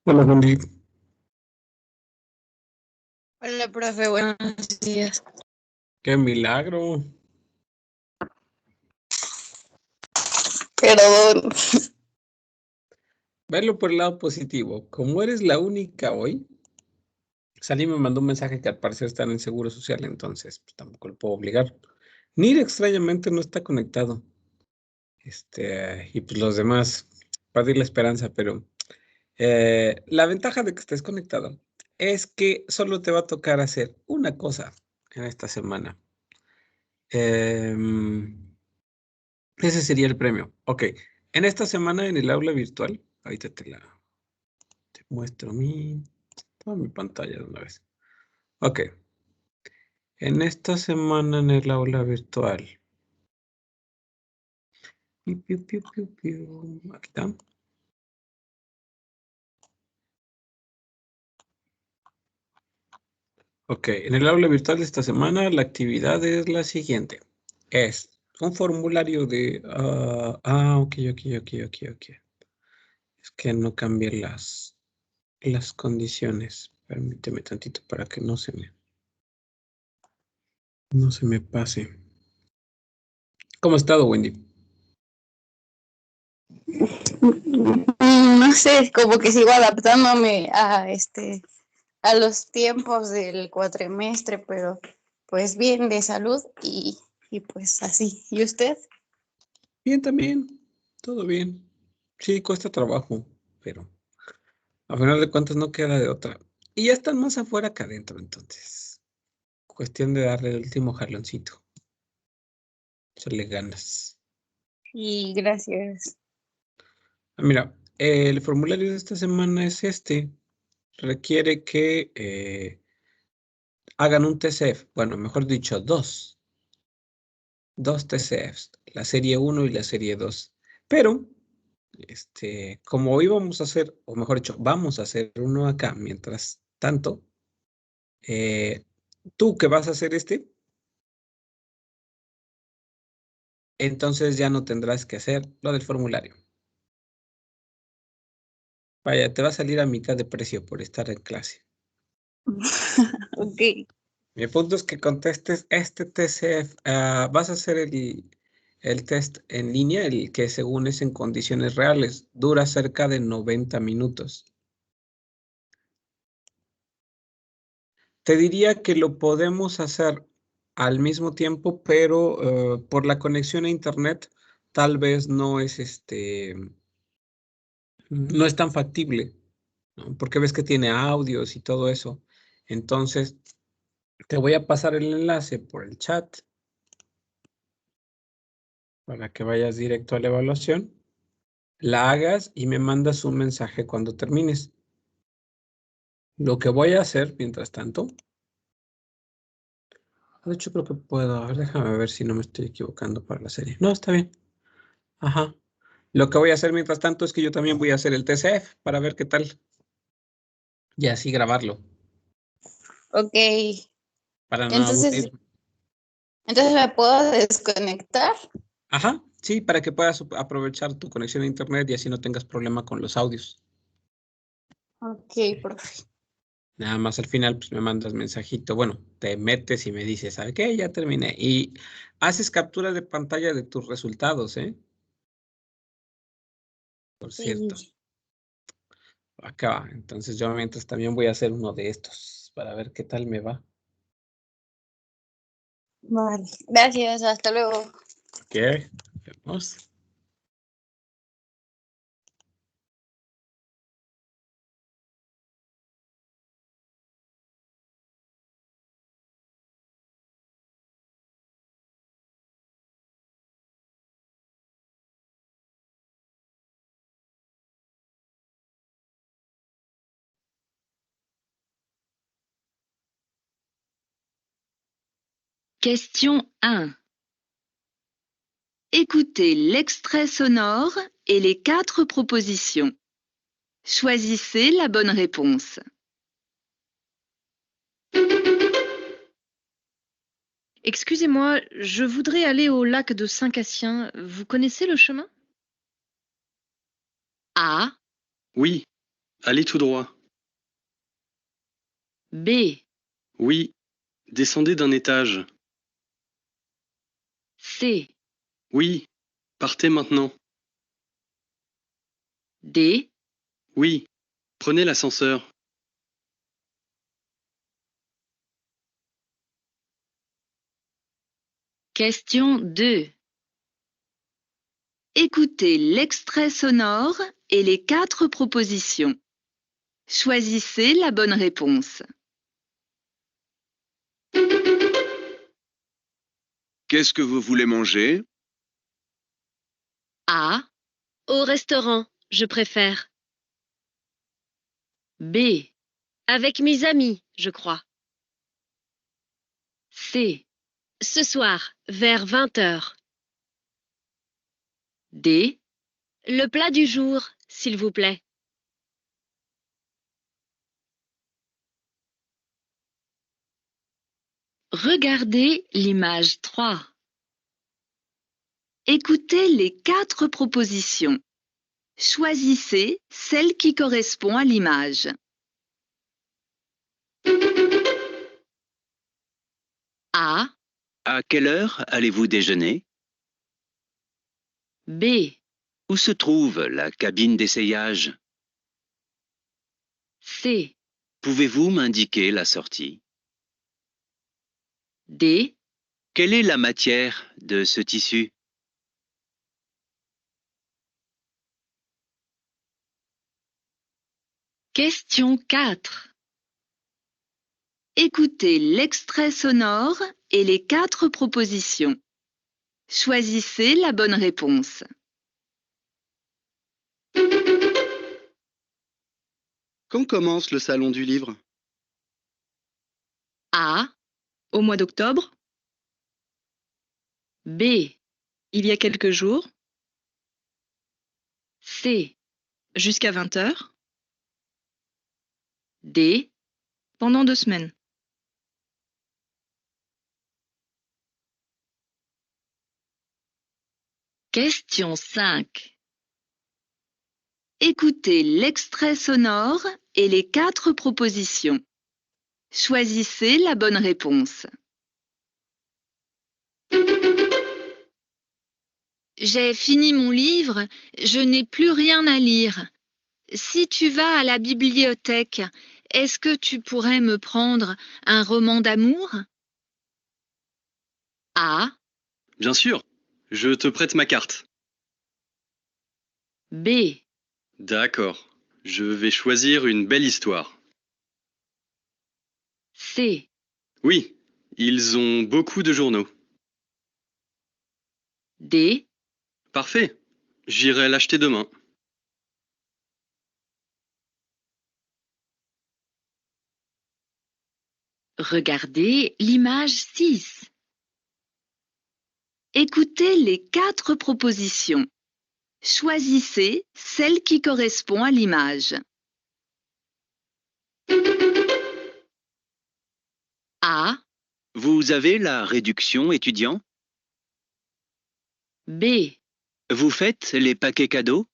Hola, Wendy. Hola, profe, buenos días. ¡Qué milagro! Perdón. Verlo por el lado positivo. Como eres la única hoy, Salí me mandó un mensaje que al parecer está en el Seguro Social, entonces pues, tampoco lo puedo obligar. Nir extrañamente no está conectado. Y pues los demás, perdí la esperanza, pero la ventaja de que estés conectado es que solo te va a tocar hacer una cosa en esta semana. Ese sería el premio. Ok, en esta semana en el aula virtual, ahorita te muestro toda mi pantalla de una vez. Ok, en esta semana en el aula virtual. Aquí está. Ok, en el aula virtual de esta semana la actividad es la siguiente. Es un formulario de... ok. Es que no cambié las condiciones. Permíteme tantito para que no se me pase. ¿Cómo has estado, Wendy? No sé, como que sigo adaptándome a los tiempos del cuatrimestre, pero pues bien de salud y pues así. ¿Y usted? Bien también. Todo bien. Sí, cuesta trabajo, pero a final de cuentas no queda de otra. Y ya están más afuera que adentro, entonces. Cuestión de darle el último jaloncito. Echarle ganas. Y gracias. Mira, el formulario de esta semana es este. Requiere que hagan un TCF. Bueno, mejor dicho, dos TCFs. La serie 1 y la serie 2. Pero, como hoy vamos a hacer, o mejor dicho, vamos a hacer uno acá mientras tanto, eh, tú que vas a hacer entonces ya no tendrás que hacer lo del formulario. Vaya, te va a salir a mitad de precio por estar en clase. Ok. Mi punto es que contestes este TCF. Vas a hacer el test en línea, el que según es en condiciones reales. Dura cerca de 90 minutos. Te diría que lo podemos hacer al mismo tiempo, pero por la conexión a internet tal vez no es tan factible, ¿no? Porque ves que tiene audios y todo eso. Entonces, te voy a pasar el enlace por el chat para que vayas directo a la evaluación, la hagas y me mandas un mensaje cuando termines. Lo que voy a hacer mientras tanto, de hecho creo que puedo, a ver, déjame ver si no me estoy equivocando para la serie. No, está bien. Ajá. Lo que voy a hacer mientras tanto es que yo también voy a hacer el TCF para ver qué tal y así grabarlo Ok. para no Entonces, aburrir. entonces me puedo desconectar. Ajá, sí, para que puedas aprovechar tu conexión a internet y así no tengas problema con los audios. Ok, profe. Nada más al final, pues me mandas mensajito. Bueno, te metes y me dices, ¿sabe qué? Ya terminé. Y haces captura de pantalla de tus resultados, ¿eh? Por cierto, Sí. acá. Entonces yo mientras también voy a hacer uno de estos para ver qué tal me va. Vale. Gracias, hasta luego. ¿Qué? Vemos. Question 1. Écoutez l'extrait sonore et les 4 propositions. Choisissez la bonne réponse. Excusez-moi, je voudrais aller au lac de Saint-Cassien. Vous connaissez le chemin? A. Oui, Allez tout droit. B, Oui. Descendez d'un étage. C, Oui. Partez maintenant. D, Oui. Prenez l'ascenseur. question 2. Écoutez l'extrait sonore et les 4 propositions. Choisissez la bonne réponse. Qu'est-ce que vous voulez manger? A, Au restaurant, je préfère. B, Avec mes amis, je crois. C, Ce soir, vers 20 heures. D, Le plat du jour, s'il vous plaît. regardez l'image 3. Écoutez les 4 propositions. Choisissez celle qui correspond à l'image. A, À quelle heure allez-vous déjeuner? B, Où se trouve la cabine d'essayage? C, Pouvez-vous m'indiquer la sortie? D, Quelle est la matière de ce tissu? question 4. Écoutez l'extrait sonore et les 4 propositions. Choisissez la bonne réponse. Quand commence le salon du livre? A, Au mois d'octobre, B, il y a quelques jours, C, jusqu'à 20 heures, D, pendant 2 semaines. question 5. Écoutez l'extrait sonore et les 4 propositions. Choisissez la bonne réponse. J'ai fini mon livre, je n'ai plus rien à lire. Si tu vas à la bibliothèque, est-ce que tu pourrais me prendre un roman d'amour? A, Bien sûr. Je te prête ma carte. B, D'accord. Je vais choisir une belle histoire. C, Oui. Ils ont beaucoup de journaux. D, Parfait. J'irai l'acheter demain. regardez l'image 6. Écoutez les 4 propositions. Choisissez celle qui correspond à l'image. A, Vous avez la réduction étudiant? B, Vous faites les paquets cadeaux?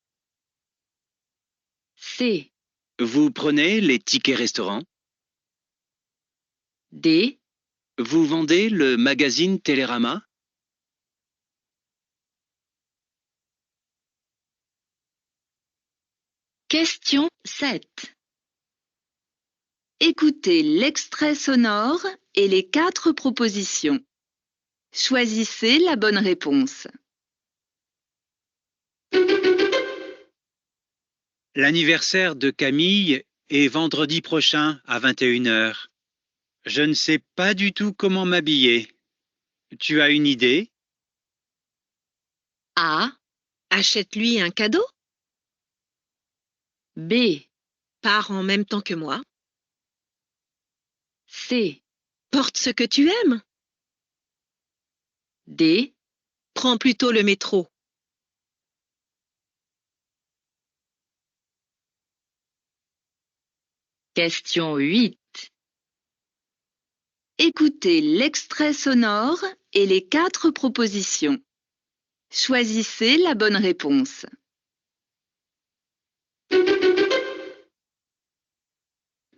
C, Vous prenez les tickets restaurants? D, Vous vendez le magazine Télérama? question 7. Écoutez l'extrait sonore et les 4 propositions. Choisissez la bonne réponse. L'anniversaire de Camille est vendredi prochain à 21 heures. Je ne sais pas du tout comment m'habiller. Tu as une idée? A, Achète-lui un cadeau, B, pars en même temps que moi, C, porte ce que tu aimes, D, prends plutôt le métro. question 8. Écoutez l'extrait sonore et les 4 propositions. Choisissez la bonne réponse.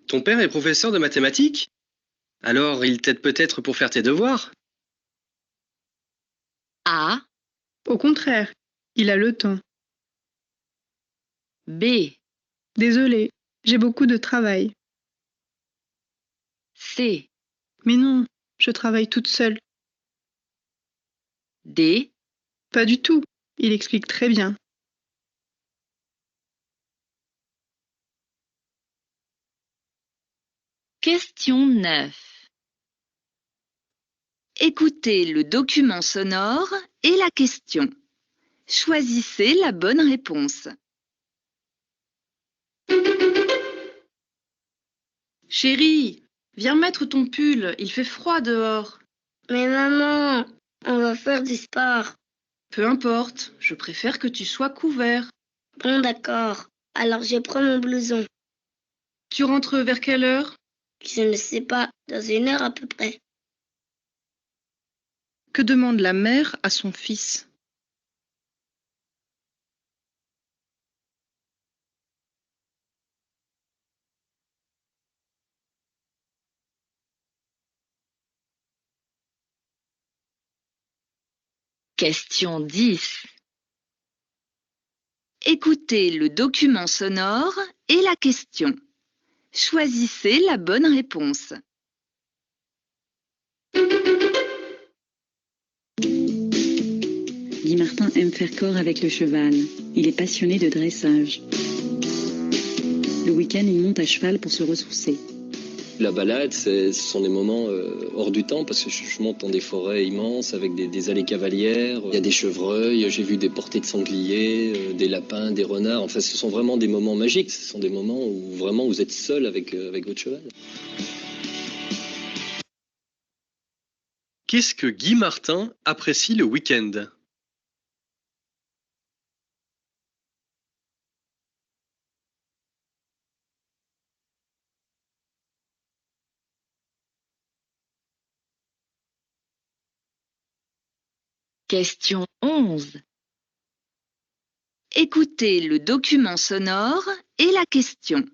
Ton père est professeur de mathématiques? Alors, il t'aide peut-être pour faire tes devoirs? A, Au contraire, il a le temps. B, Désolée, j'ai beaucoup de travail. C, Mais non, je travaille toute seule. D, Pas du tout, il explique très bien. Question 9. Écoutez le document sonore et la question. Choisissez la bonne réponse. Chérie, viens mettre ton pull, il fait froid dehors. Mais maman, on va faire du sport. Peu importe, je préfère que tu sois couvert. Bon, d'accord. Alors je prends mon blouson. Tu rentres vers quelle heure? Je ne sais pas, dans 1 heure à peu près. Que demande la mère à son fils? Question 10. Écoutez le document sonore et la question. Choisissez la bonne réponse. Guy Martin aime faire corps avec le cheval. Il est passionné de dressage. Le week-end, il monte à cheval pour se ressourcer. La balade, ce sont des moments hors du temps parce que je monte dans des forêts immenses avec des allées cavalières. Il y a des chevreuils, j'ai vu des portées de sangliers, des lapins, des renards. Enfin, ce sont vraiment des moments magiques. Ce sont des moments où vraiment vous êtes seul avec votre cheval. Qu'est-ce que Guy Martin apprécie le week-end? Question 11. Écoutez le document sonore et la question.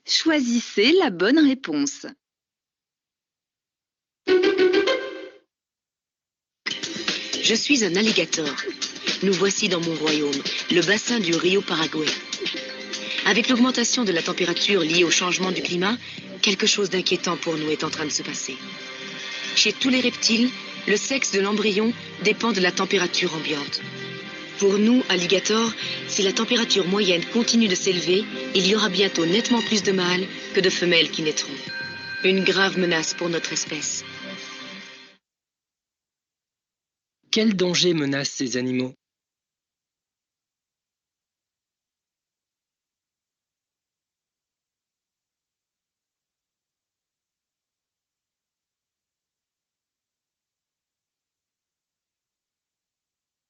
Choisissez la bonne réponse. Je suis un alligator. Nous voici dans mon royaume, le bassin du Rio Paraguay. Avec l'augmentation de la température liée au changement du climat, quelque chose d'inquiétant pour nous est en train de se passer. Chez tous les reptiles, le sexe de l'embryon dépend de la température ambiante. Pour nous, alligators, si la température moyenne continue de s'élever, il y aura bientôt nettement plus de mâles que de femelles qui naîtront. Une grave menace pour notre espèce. Quel danger menace ces animaux?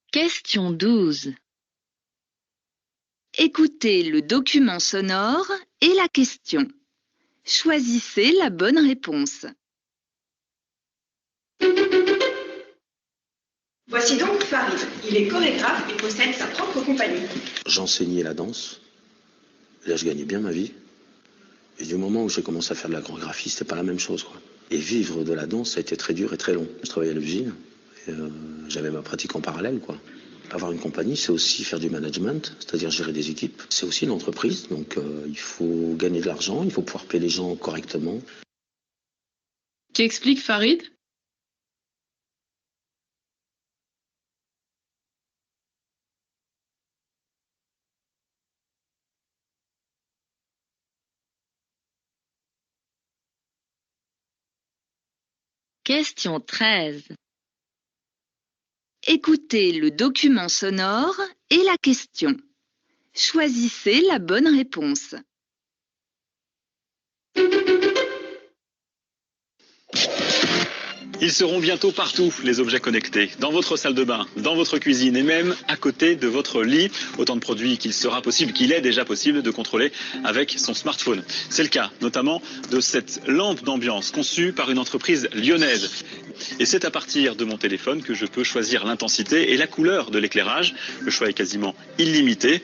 Question 12. Écoutez le document sonore et la question. Choisissez la bonne réponse. Voici donc Farid. Il est chorégraphe et possède sa propre compagnie. J'enseignais la danse. Là, je gagnais bien ma vie. Et du moment où j'ai commencé à faire de la chorégraphie, c'était pas la même chose, quoi. Et vivre de la danse, ça a été très dur et très long. Je travaillais à l'usine et j'avais ma pratique en parallèle, quoi. Avoir une compagnie, c'est aussi faire du management, c'est-à-dire gérer des équipes. C'est aussi une entreprise, donc il faut gagner de l'argent, il faut pouvoir payer les gens correctement. Tu expliques, Farid? Question 13. Écoutez le document sonore et la question. Choisissez la bonne réponse. Ils seront bientôt partout, les objets connectés, dans votre salle de bain, dans votre cuisine et même à côté de votre lit. Autant de produits qu'il est déjà possible de contrôler avec son smartphone. C'est le cas notamment de cette lampe d'ambiance conçue par une entreprise lyonnaise. Et c'est à partir de mon téléphone que je peux choisir l'intensité et la couleur de l'éclairage. Le choix est quasiment illimité.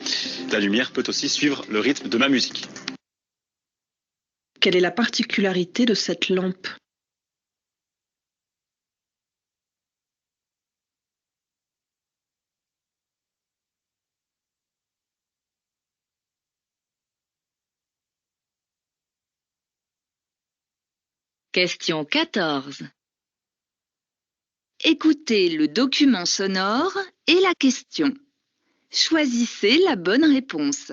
La lumière peut aussi suivre le rythme de ma musique. Quelle est la particularité de cette lampe? Question 14. Écoutez le document sonore et la question. Choisissez la bonne réponse.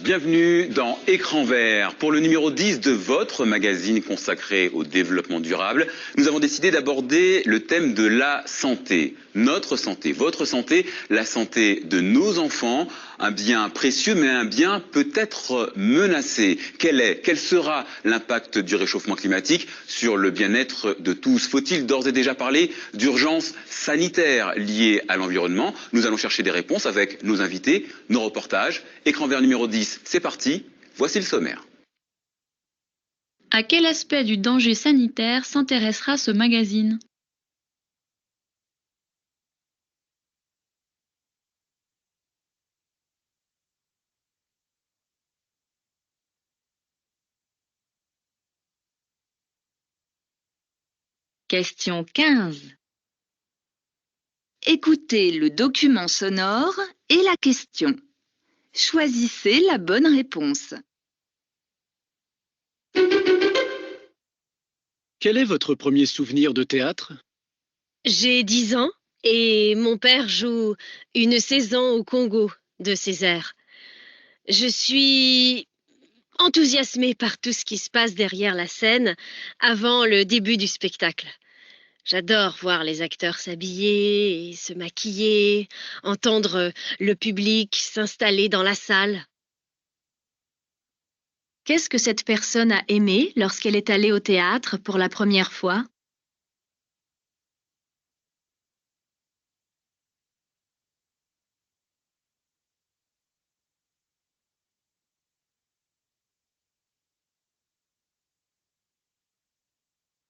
Bienvenue dans Écran vert. Pour le numéro 10 de votre magazine consacré au développement durable, nous avons décidé d'aborder le thème de la santé. Notre santé, votre santé, la santé de nos enfants, un bien précieux mais un bien peut-être menacé. Quel sera l'impact du réchauffement climatique sur le bien-être de tous? Faut-il d'ores et déjà parler d'urgence sanitaire liée à l'environnement? Nous allons chercher des réponses avec nos invités, nos reportages. Écran vert numéro 10, c'est parti. Voici le sommaire. À quel aspect du danger sanitaire s'intéressera ce magazine? Question 15. Écoutez le document sonore et la question. Choisissez la bonne réponse. Quel est votre premier souvenir de théâtre? J'ai 10 ans et mon père joue une saison au Congo de Césaire. Je suis enthousiasmée par tout ce qui se passe derrière la scène avant le début du spectacle. J'adore voir les acteurs s'habiller et se maquiller, entendre le public s'installer dans la salle. Qu'est-ce que cette personne a aimé lorsqu'elle est allée au théâtre pour la première fois?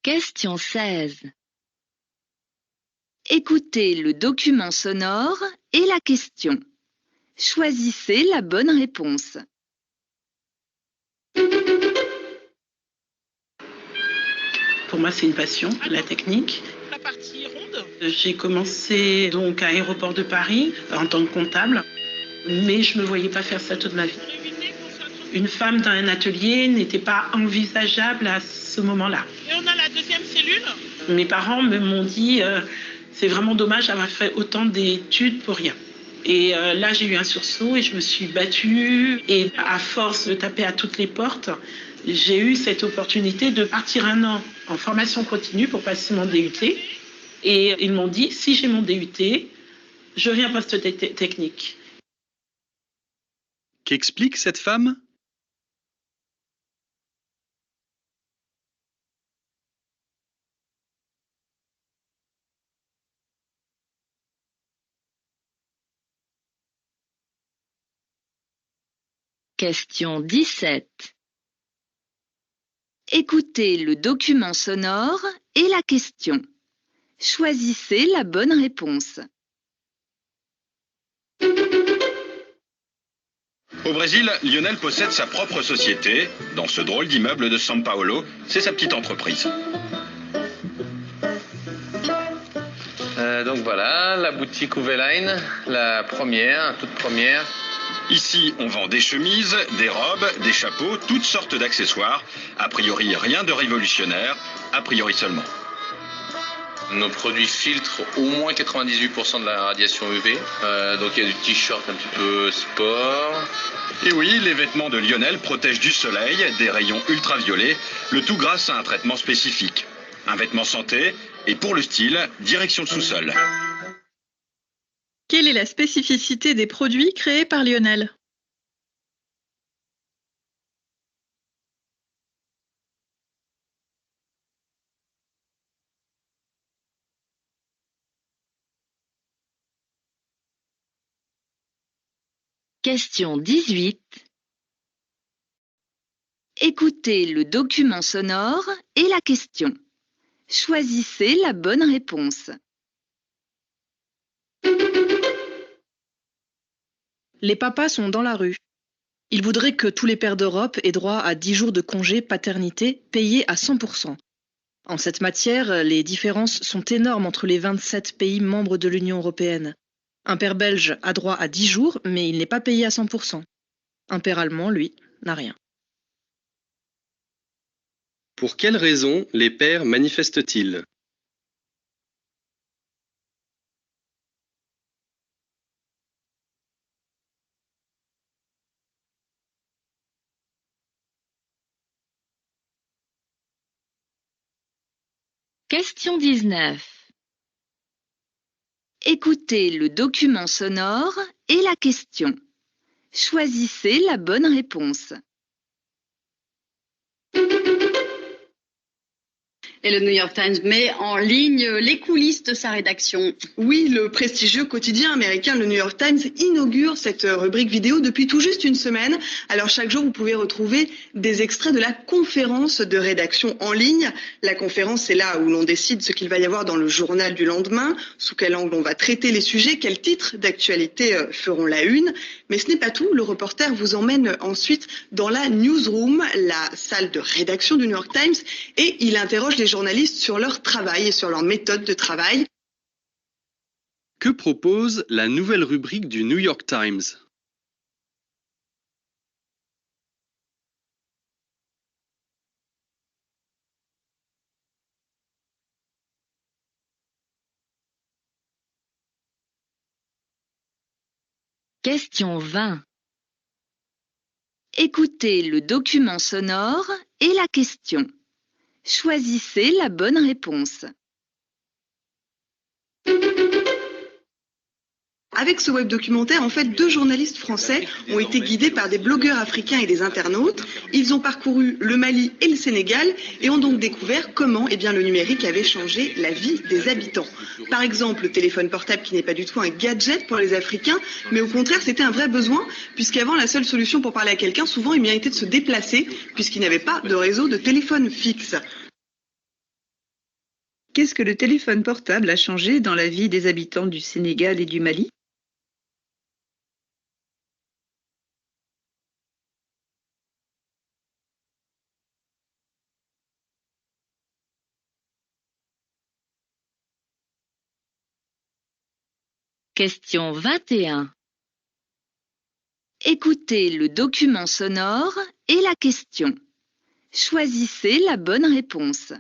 Question 16. Écoutez le document sonore et la question. Choisissez la bonne réponse. Pour moi, c'est une passion, la technique. La partie ronde. J'ai commencé donc à Aéroport de Paris en tant que comptable, mais je ne me voyais pas faire ça toute ma vie. Une femme dans un atelier n'était pas envisageable à ce moment-là. Et on a la deuxième cellule. Mes parents m'ont dit c'est vraiment dommage d'avoir fait autant d'études pour rien. Et là, j'ai eu un sursaut et je me suis battue. Et à force de taper à toutes les portes, j'ai eu cette opportunité de partir 1 an en formation continue pour passer mon DUT. Et ils m'ont dit, si j'ai mon DUT, j'aurai un poste technique. Qu'explique cette femme? Question 17. Écoutez le document sonore et la question. Choisissez la bonne réponse. Au Brésil, Lionel possède sa propre société. Dans ce drôle d'immeuble de São Paulo, c'est sa petite entreprise. Donc voilà, la boutique Uveline, la première, toute première. Ici, on vend des chemises, des robes, des chapeaux, toutes sortes d'accessoires. A priori, rien de révolutionnaire, a priori seulement. Nos produits filtrent au moins 98% de la radiation UV. Donc il y a du t-shirt un petit peu sport. Et oui, les vêtements de Lionel protègent du soleil, des rayons ultraviolets, le tout grâce à un traitement spécifique. Un vêtement santé, et pour le style, direction le sous-sol. Quelle est la spécificité des produits créés par Lionel? Question 18. Écoutez le document sonore et la question. Choisissez la bonne réponse. Les papas sont dans la rue. Ils voudraient que tous les pères d'Europe aient droit à 10 jours de congé paternité payés à 100%. En cette matière, les différences sont énormes entre les 27 pays membres de l'Union européenne. Un père belge a droit à 10 jours, mais il n'est pas payé à 100%. Un père allemand, lui, n'a rien. Pour quelles raisons les pères manifestent-ils? Question 19. Écoutez le document sonore et la question. Choisissez la bonne réponse. Et le New York Times met en ligne les coulisses de sa rédaction. Oui, le prestigieux quotidien américain, le New York Times, inaugure cette rubrique vidéo depuis tout juste une semaine. Alors chaque jour, vous pouvez retrouver des extraits de la conférence de rédaction en ligne. La conférence, c'est là où l'on décide ce qu'il va y avoir dans le journal du lendemain, sous quel angle on va traiter les sujets, quels titres d'actualité feront la une. Mais ce n'est pas tout, le reporter vous emmène ensuite dans la newsroom, la salle de rédaction du New York Times, et il interroge les journalistes sur leur travail et sur leur méthode de travail. Que propose la nouvelle rubrique du New York Times? Question 20. Écoutez le document sonore et la question. Choisissez la bonne réponse. Avec ce web documentaire, en fait, 2 journalistes français ont été guidés par des blogueurs africains et des internautes. Ils ont parcouru le Mali et le Sénégal et ont donc découvert comment le numérique avait changé la vie des habitants. Par exemple, le téléphone portable qui n'est pas du tout un gadget pour les Africains, mais au contraire, c'était un vrai besoin, puisqu'avant, la seule solution pour parler à quelqu'un, souvent, il était de se déplacer, puisqu'il n'avait pas de réseau de téléphone fixe. Qu'est-ce que le téléphone portable a changé dans la vie des habitants du Sénégal et du Mali? Question 21. Écoutez le document sonore et la question. Choisissez la bonne réponse.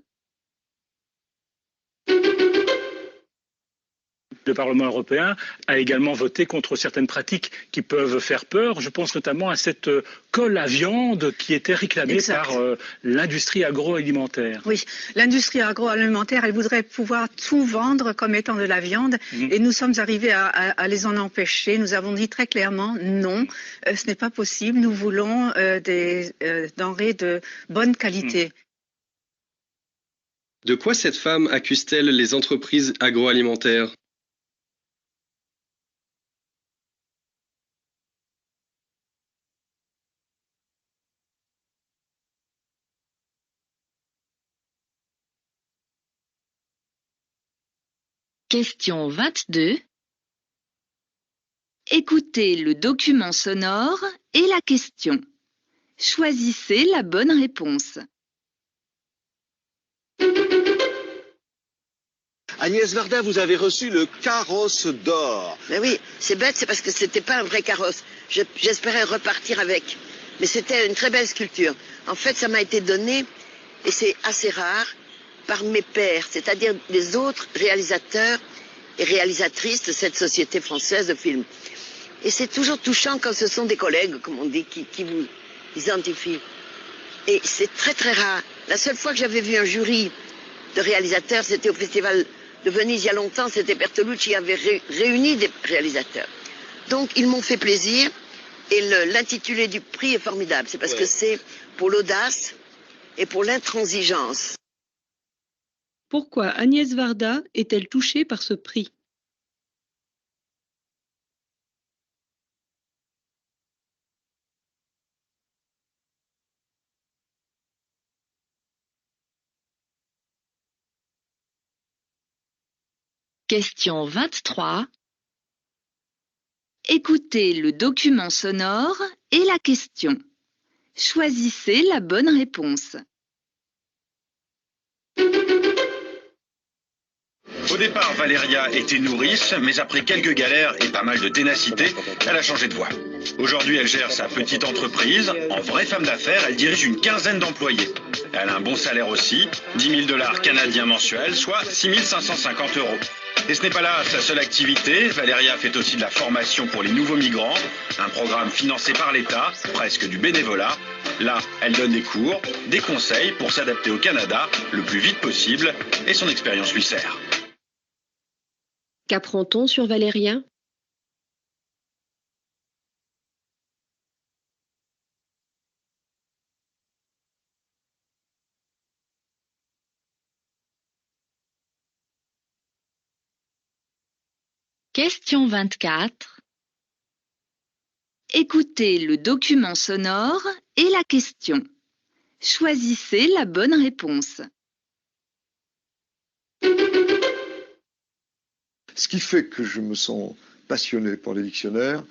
Le Parlement européen a également voté contre certaines pratiques qui peuvent faire peur. Je pense notamment à cette colle à viande qui était réclamée par l'industrie agroalimentaire. Oui, l'industrie agroalimentaire, elle voudrait pouvoir tout vendre comme étant de la viande et nous sommes arrivés à les en empêcher. Nous avons dit très clairement non, ce n'est pas possible. Nous voulons des denrées de bonne qualité. De quoi cette femme accuse-t-elle les entreprises agroalimentaires? Question 22. Écoutez le document sonore et la question. Choisissez la bonne réponse. Agnès Varda, vous avez reçu le carrosse d'or. Mais oui, c'est bête, c'est parce que c'était pas un vrai carrosse. J'espérais repartir avec. Mais c'était une très belle sculpture. En fait, ça m'a été donné, et c'est assez rare, par mes pairs, c'est-à-dire les autres réalisateurs et réalisatrices de cette société française de films. Et c'est toujours touchant quand ce sont des collègues, comme on dit, qui vous identifient. Et c'est très très rare. La seule fois que j'avais vu un jury de réalisateurs, c'était au Festival de Venise il y a longtemps, c'était Bertolucci qui avait réuni des réalisateurs. Donc ils m'ont fait plaisir et l'intitulé du prix est formidable. C'est parce que c'est pour l'audace et pour l'intransigeance. Pourquoi Agnès Varda est-elle touchée par ce prix? Question 23. Écoutez le document sonore et la question. Choisissez la bonne réponse. Au départ, Valéria était nourrice, mais après quelques galères et pas mal de ténacité, elle a changé de voie. Aujourd'hui, elle gère sa petite entreprise. En vraie femme d'affaires, elle dirige une quinzaine d'employés. Elle a un bon salaire aussi, 10 000 $ canadiens mensuels, soit 6 550 €. Et ce n'est pas là sa seule activité. Valéria fait aussi de la formation pour les nouveaux migrants, un programme financé par l'État, presque du bénévolat. Là, elle donne des cours, des conseils pour s'adapter au Canada le plus vite possible, et son expérience lui sert. Qu'apprend-on sur Valéria? Question 24. Écoutez le document sonore et la question. Choisissez la bonne réponse. Ce qui fait que je me sens passionné par les dictionnaires,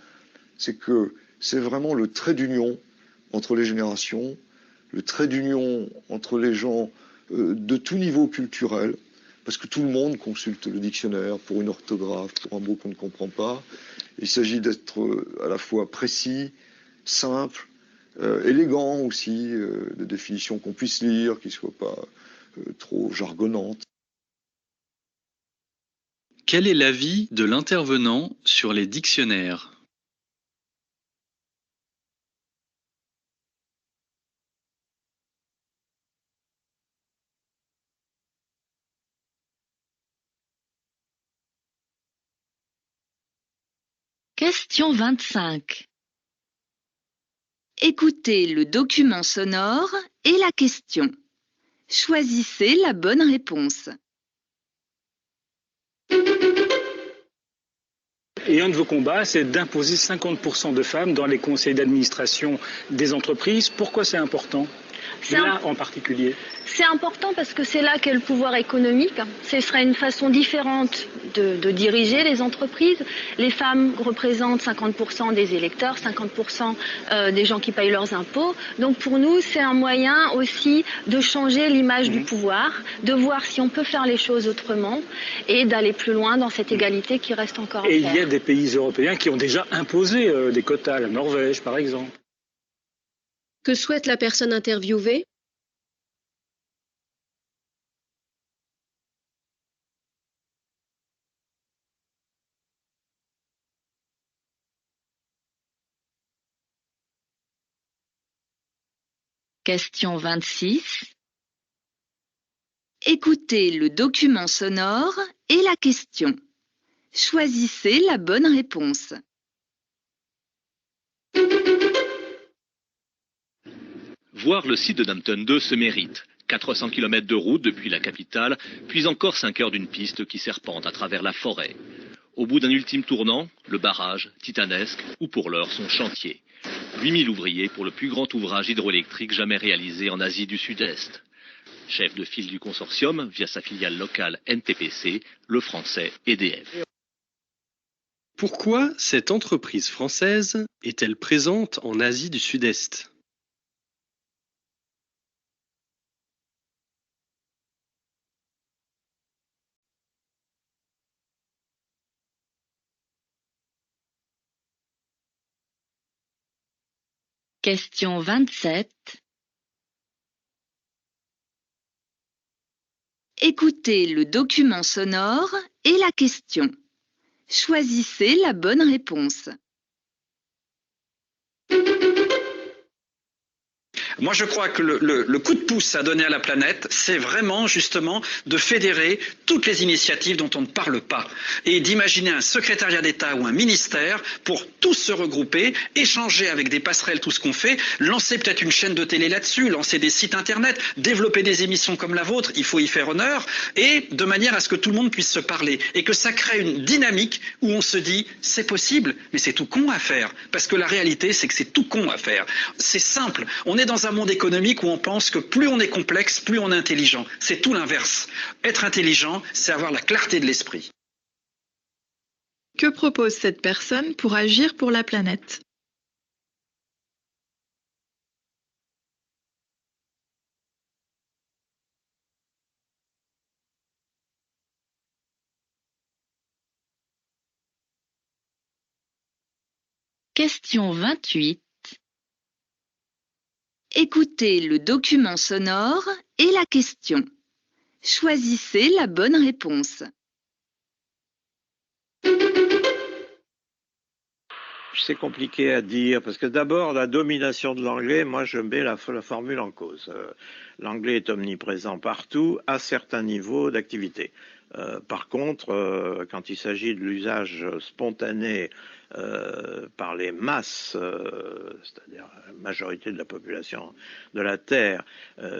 c'est que c'est vraiment le trait d'union entre les générations, le trait d'union entre les gens de tout niveau culturel, parce que tout le monde consulte le dictionnaire pour une orthographe, pour un mot qu'on ne comprend pas. Il s'agit d'être à la fois précis, simple, élégant aussi, de définitions qu'on puisse lire, qui ne soient pas trop jargonnantes. Quel est l'avis de l'intervenant sur les dictionnaires? Question 25. Écoutez le document sonore et la question. Choisissez la bonne réponse. Et un de vos combats, c'est d'imposer 50% de femmes dans les conseils d'administration des entreprises. Pourquoi c'est important? Là en particulier. C'est important parce que c'est là qu'est le pouvoir économique. Ce serait une façon différente de diriger les entreprises. Les femmes représentent 50% des électeurs, 50% des gens qui payent leurs impôts. Donc pour nous, c'est un moyen aussi de changer l'image du pouvoir, de voir si on peut faire les choses autrement et d'aller plus loin dans cette égalité qui reste encore à faire. Et il y a des pays européens qui ont déjà imposé des quotas, la Norvège par exemple. Que souhaite la personne interviewée? Question 26. Écoutez le document sonore et la question. Choisissez la bonne réponse. Voir le site de Dampton 2 se mérite. 400 km de route depuis la capitale, puis encore 5 heures d'une piste qui serpente à travers la forêt. Au bout d'un ultime tournant, le barrage, titanesque, ou pour l'heure son chantier. 8000 ouvriers pour le plus grand ouvrage hydroélectrique jamais réalisé en Asie du Sud-Est. Chef de file du consortium via sa filiale locale NTPC, le français EDF. Pourquoi cette entreprise française est-elle présente en Asie du Sud-Est? Question 27. Écoutez le document sonore et la question. Choisissez la bonne réponse. Moi, je crois que le coup de pouce à donner à la planète, c'est vraiment justement de fédérer toutes les initiatives dont on ne parle pas et d'imaginer un secrétariat d'État ou un ministère pour tous se regrouper, échanger avec des passerelles tout ce qu'on fait, lancer peut-être une chaîne de télé là-dessus, lancer des sites internet, développer des émissions comme la vôtre, il faut y faire honneur, et de manière à ce que tout le monde puisse se parler et que ça crée une dynamique où on se dit c'est possible, mais c'est tout con à faire, parce que la réalité c'est que c'est tout con à faire. C'est simple, on est dans un monde économique où on pense que plus on est complexe, plus on est intelligent. C'est tout l'inverse. Être intelligent, c'est avoir la clarté de l'esprit. Que propose cette personne pour agir pour la planète? Question 28. Écoutez le document sonore et la question. Choisissez la bonne réponse. C'est compliqué à dire parce que d'abord la domination de l'anglais, moi je mets la formule en cause. L'anglais est omniprésent partout à certains niveaux d'activité. Par contre, quand il s'agit de l'usage spontané par les masses, c'est-à-dire la majorité de la population de la Terre,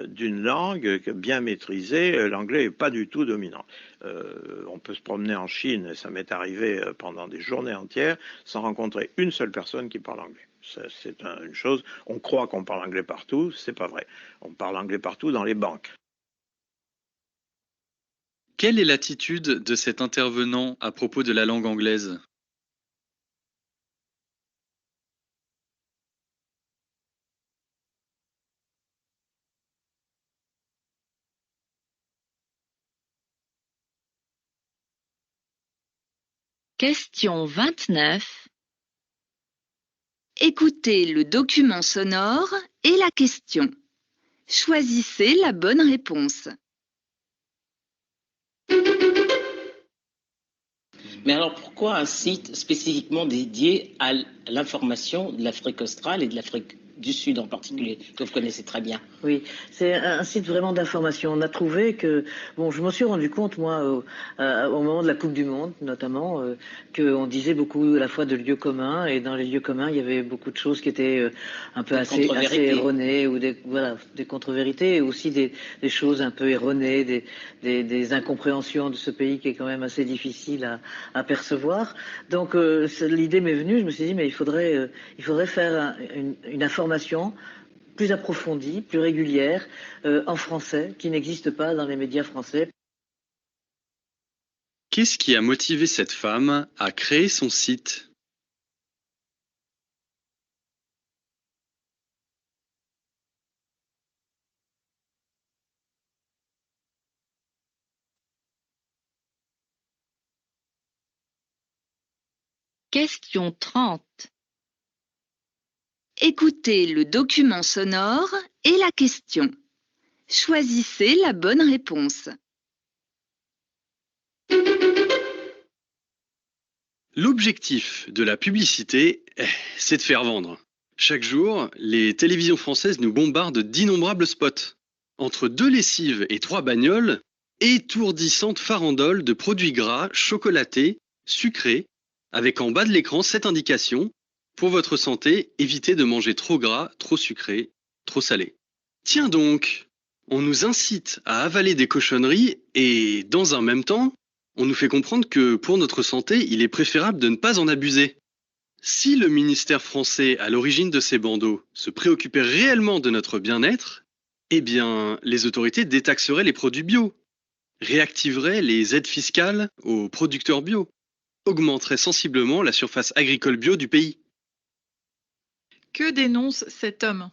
d'une langue bien maîtrisée, l'anglais n'est pas du tout dominant. On peut se promener en Chine, et ça m'est arrivé pendant des journées entières, sans rencontrer une seule personne qui parle anglais. C'est une chose, on croit qu'on parle anglais partout, c'est pas vrai. On parle anglais partout dans les banques. Quelle est l'attitude de cet intervenant à propos de la langue anglaise? Question 29. Écoutez le document sonore et la question. Choisissez la bonne réponse. Mais alors pourquoi un site spécifiquement dédié à l'information de l'Afrique australe et de l'Afrique du Sud en particulier, que vous connaissez très bien? Oui, c'est un site vraiment d'information. On a trouvé que, bon, je m'en suis rendu compte, moi, au moment de la Coupe du Monde, notamment, qu'on disait beaucoup à la fois de lieux communs, et dans les lieux communs, il y avait beaucoup de choses qui étaient un peu assez erronées, ou des contre-vérités, et aussi des choses un peu erronées, des incompréhensions de ce pays qui est quand même assez difficile à percevoir. Donc, l'idée m'est venue, je me suis dit, mais il faudrait faire une information plus approfondie, plus régulière, en français, qui n'existe pas dans les médias français. Qu'est-ce qui a motivé cette femme à créer son site? Question 30. Écoutez le document sonore et la question. Choisissez la bonne réponse. L'objectif de la publicité, c'est de faire vendre. Chaque jour, les télévisions françaises nous bombardent d'innombrables spots. Entre 2 lessives et 3 bagnoles, étourdissantes farandoles de produits gras, chocolatés, sucrés, avec en bas de l'écran cette indication: pour votre santé, évitez de manger trop gras, trop sucré, trop salé. Tiens donc, on nous incite à avaler des cochonneries et, dans un même temps, on nous fait comprendre que pour notre santé, il est préférable de ne pas en abuser. Si le ministère français à l'origine de ces bandeaux se préoccupait réellement de notre bien-être, eh bien, les autorités détaxeraient les produits bio, réactiveraient les aides fiscales aux producteurs bio, augmenteraient sensiblement la surface agricole bio du pays. Que dénonce cet homme?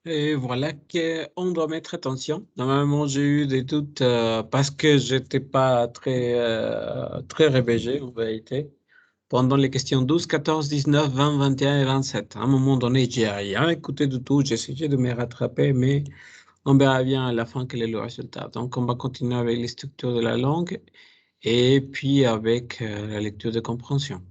Et voilà qu'on doit mettre attention. Normalement, j'ai eu des doutes parce que j'étais pas très réveillé en vérité. Pendant les questions 12, 14, 19, 20, 21 et 27. À un moment donné, j'ai rien écouté du tout. J'ai essayé de me rattraper, mais on verra bien à la fin quel est le résultat. Donc, on va continuer avec les structures de la langue et puis avec la lecture de compréhension.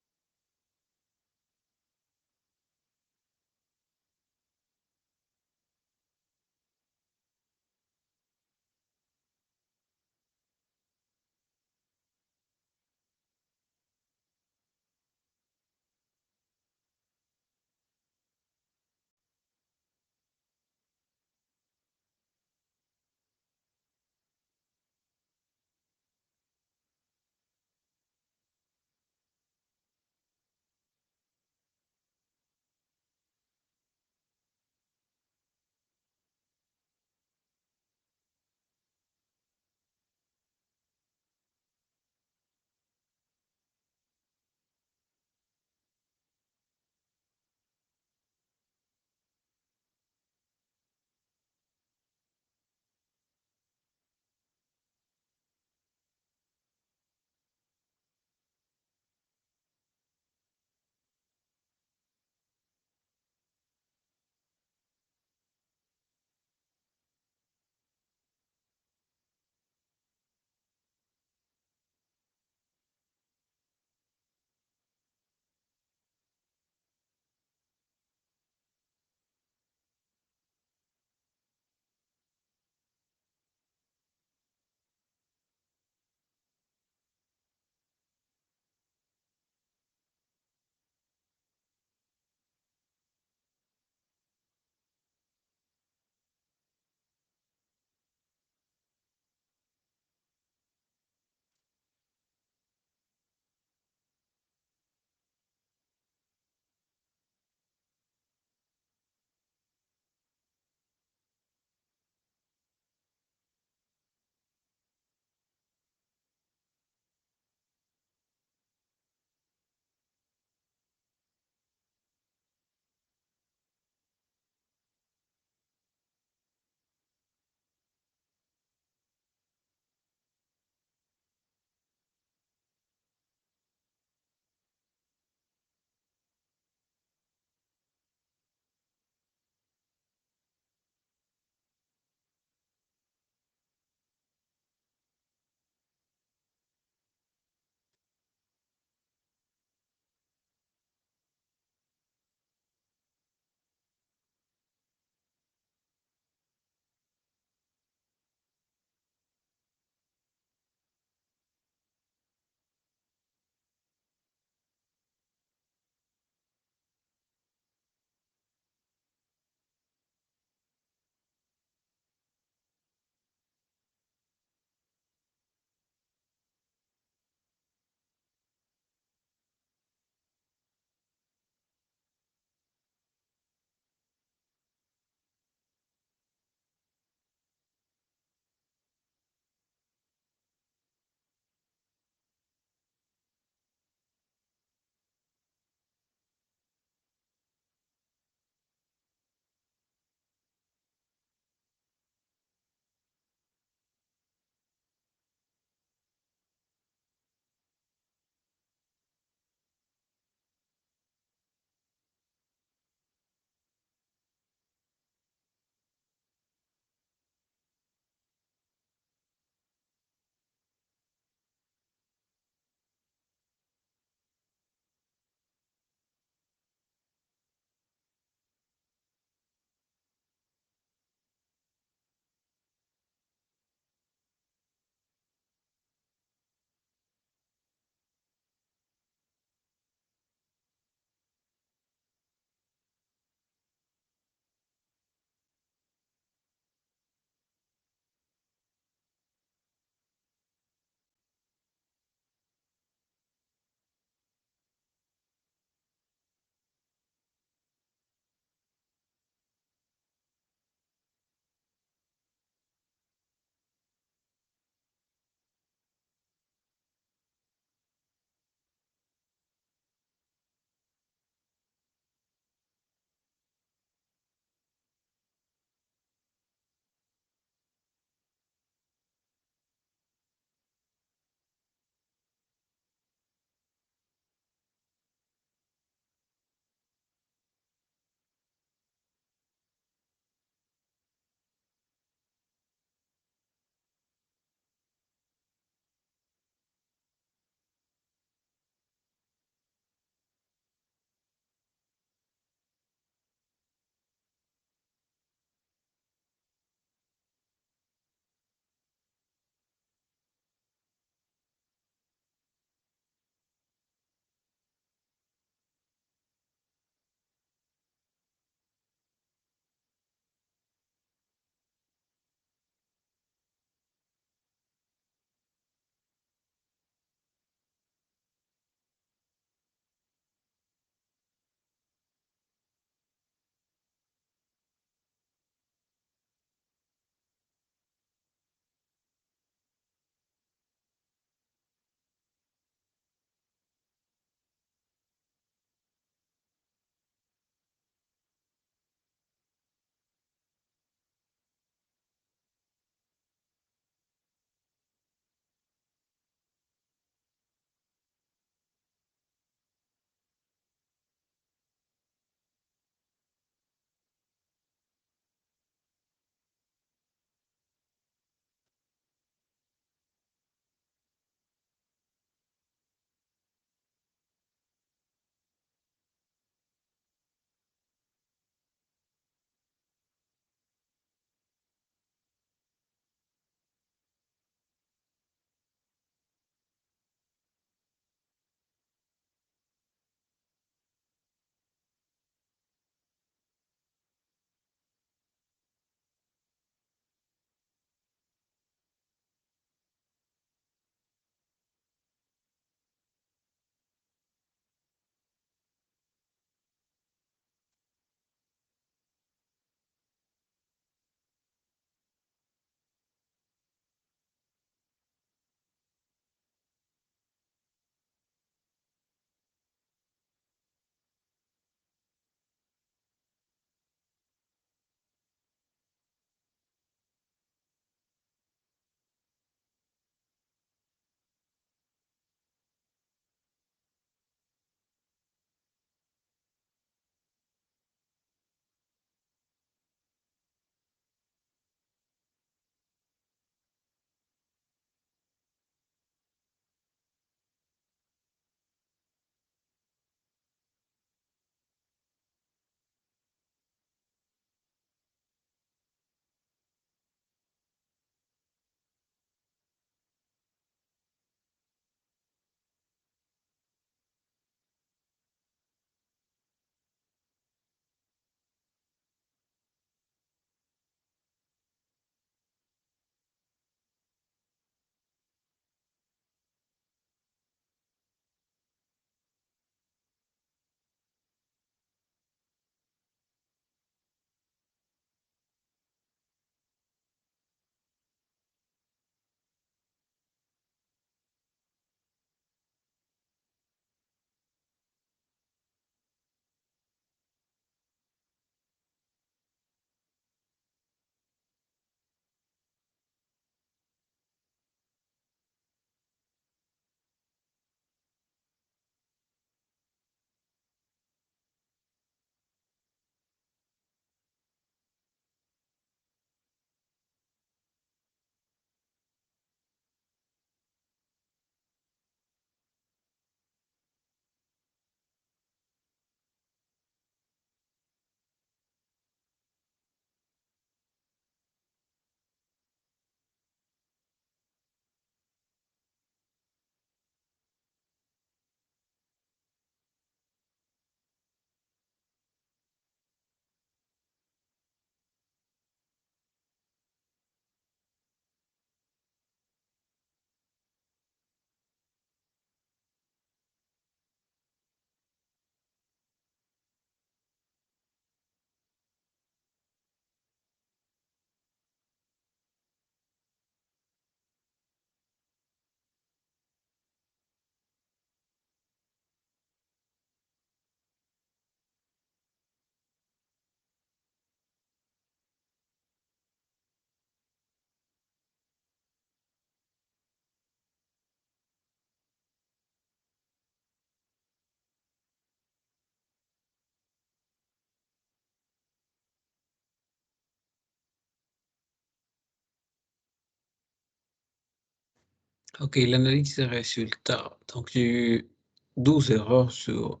OK, l'analyse des résultats. Donc, j'ai eu 12 erreurs sur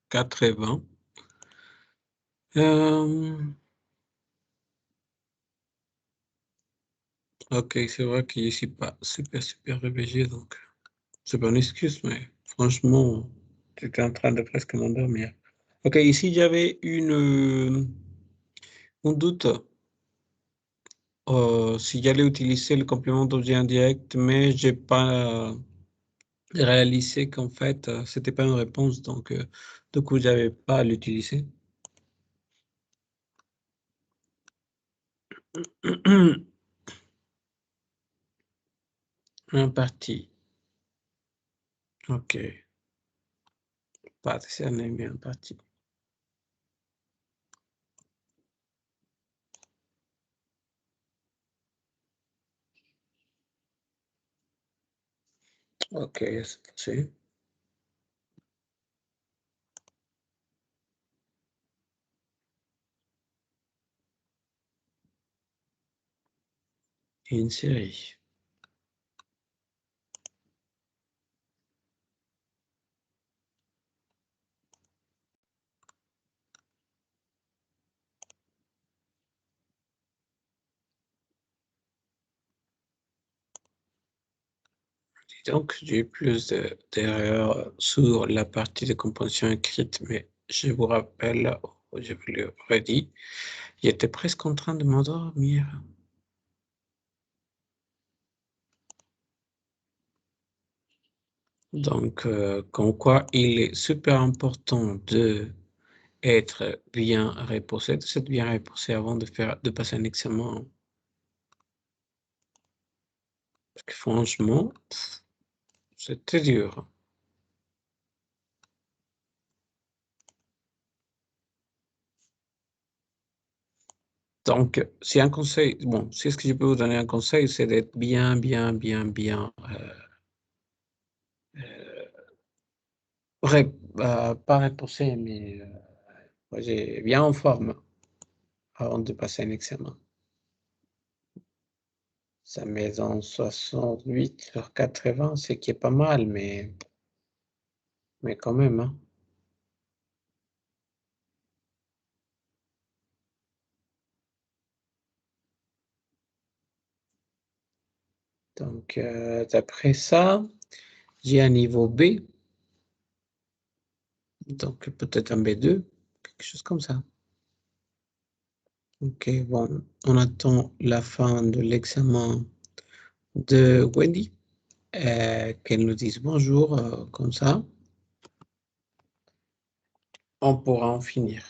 80. OK, c'est vrai que je ne suis pas super réveillé, donc c'est pas une excuse, mais franchement, j'étais en train de presque m'endormir. OK, ici, j'avais un doute si j'allais utiliser le complément d'objet indirect, mais j'ai pas réalisé qu'en fait, c'était pas une réponse, donc du coup, j'avais pas à l'utiliser. Un parti. OK. Pas c'est un ami, un parti. OK, c'est passé. Une série. Donc, j'ai eu plus d'erreurs sur la partie de composition écrite, mais je vous rappelle, je vous l'ai redit, j'étais presque en train de m'endormir. Donc, comme quoi il est super important de être bien reposé, de s'être bien reposé avant de passer un examen. Parce que franchement, c'était dur. Donc, c'est un conseil, bon, c'est ce que je peux vous donner un conseil, c'est d'être bien, pas reposé, mais bien en forme avant de passer un examen. Ça met dans 68 sur 80, ce qui est pas mal, mais quand même, hein. Donc, d'après ça, j'ai un niveau B, donc peut-être un B2, quelque chose comme ça. Ok, bon, on attend la fin de l'examen de Wendy, qu'elle nous dise bonjour, comme ça, on pourra en finir.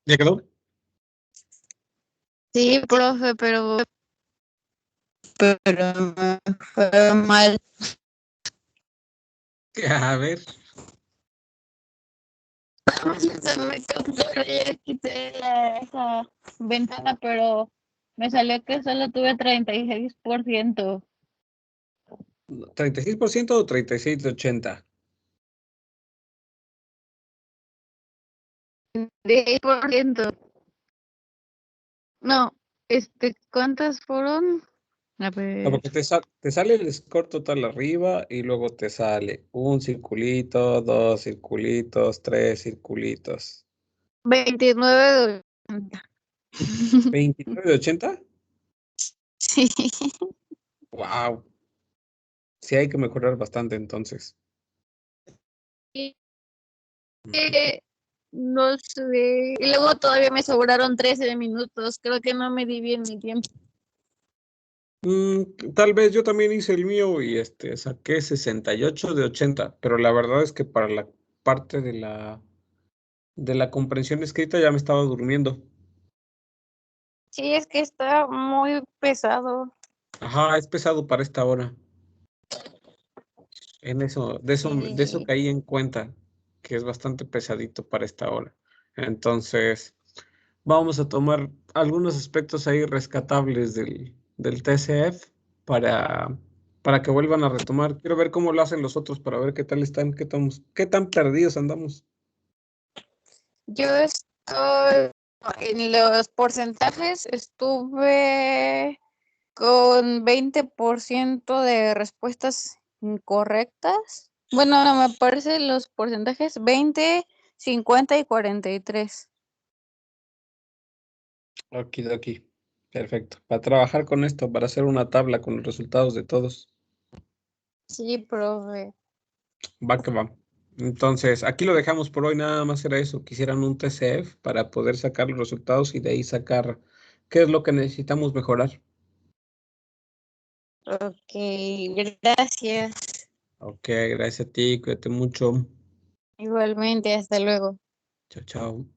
¿Ya quedó? Sí, profe, pero me fue mal. A ver. Se me capturó y quité esa ventana, pero me salió que solo tuve 36%. ¿36% o 36 de 80? 10%. No, ¿cuántas fueron? A No, ver. porque te sale el score total arriba y luego te sale un circulito, dos circulitos, tres circulitos. 29 de 80. ¿29 de 80? Sí. Wow. Sí hay que mejorar bastante entonces. No sé. Y luego todavía me sobraron 13 minutos. Creo que no me di bien mi tiempo. Tal vez yo también hice el mío y saqué 68 de 80, pero la verdad es que para la parte de la comprensión escrita ya me estaba durmiendo. Sí, es que está muy pesado. Ajá, es pesado para esta hora. De eso caí en cuenta, que es bastante pesadito para esta hora. Entonces, vamos a tomar algunos aspectos ahí rescatables del TCF para que vuelvan a retomar. Quiero ver cómo lo hacen los otros para ver qué tal están, qué tan perdidos andamos. Yo estoy en los porcentajes, estuve con 20% de respuestas incorrectas. Bueno, no, me parecen los porcentajes 20, 50 y 43. Aquí. Perfecto. Para trabajar con esto, para hacer una tabla con los resultados de todos. Sí, profe. Va que va. Entonces, aquí lo dejamos por hoy. Nada más era eso. Quisieran un TCF para poder sacar los resultados y de ahí sacar qué es lo que necesitamos mejorar. Ok, gracias. Ok, gracias a ti. Cuídate mucho. Igualmente, hasta luego. Chao, chao.